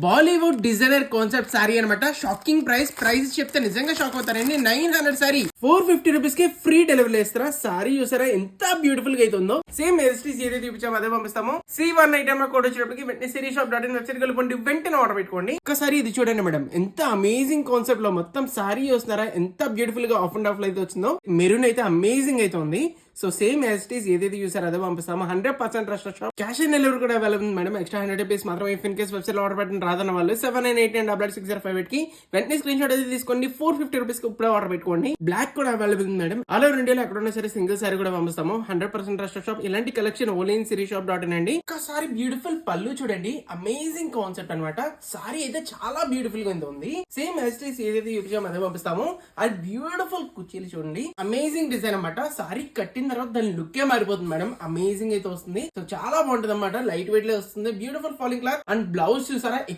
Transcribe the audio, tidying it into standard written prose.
Bollywood designer concept sorry అనమాట. Shocking price చెప్తే నిజంగా షాక్ అవుతారండి. 900 సారీ 450 రూపీస్ కి ఫ్రీ డెలివరీ ఇస్తారా. సారీ చూసారా ఎంత బ్యూటిఫుల్ గా అయితే ఉందో. సేమ్ ఎస్టీస్ ఏదైతే చూపించామో అదే పంపిస్తాము. C1 ఐటమ్ లో కోడ్ వచ్చేటప్పటికి వెంటనే సిరీషాప్.in వెబ్సైట్ కలుపుకోండి, వెంటనే ఆర్డర్ పెట్టుకోండి. ఒకసారి ఇది చూడండి మేడం, ఎంత అమేజింగ్ కాన్సెప్ట్ లో మొత్తం సారీ చూస్తున్నారా, ఎంత బ్యూటిఫుల్ గా ఆఫ్ అండ్ ఆఫ్ లో అయితే వచ్చిందో. మెరూన్ అయితే అమేజింగ్ అయితే ఉంది. సో సేమ్ ఎస్టీస్ ఏదైతే చూసారో అదే పంపిస్తాము. 100% trust shop. Cash on delivery కూడా అవైలబుల్ మేడం. ఎక్స్ట్రా 100 రూపీస్ మాత్రం ఇన్ కేస్ వెబ్సైట్ లో ఆర్డర్ పెట్టిన రాదన్న వాళ్ళు 7989886058 కి వెంటనే స్క్రీన్ షాట్ అయితే తీసుకోండి. 450 రూపీస్ కి ఇప్పుడే ఆర్డర్ పెట్టుకోండి. బ్లాక్ కూడా అవైలబుల్ మేడం. ఆల్ ఓవర్ ఇండియాలో ఎక్కడ ఉన్నా సరే సింగిల్ సారీ కూడా పంపిస్తాము. 100% ట్రస్ట్ షాప్. ఇలాంటి కలెక్షన్ ఓన్లీ ఇన్ సిరీషాప్.in అండి. ఒకసారి బ్యూటిఫుల్ పళ్ళు చూడండి, అమేజింగ్ కాన్సెప్ట్ అనమాట. సారీ అయితే చాలా బ్యూటిఫుల్ గా ఉంది. సేమ్ ఎస్టీస్ ఏదైతే చూపించామో అదే పంపిస్తాము. అది బ్యూటిఫుల్ కుర్చీలు చూడండి, అమేజింగ్ డిజైన్ అనమాట. సారీ కట్టిన తర్వాత దాని లుక్ మారిపోతుంది మేడం. అమేజింగ్ అయితే వస్తుంది. సో చాలా బాగుంటుంది అనమాట. లైట్ వెయిట్ లో వస్తుంది. Beautiful falling cloth and blouse చూసారా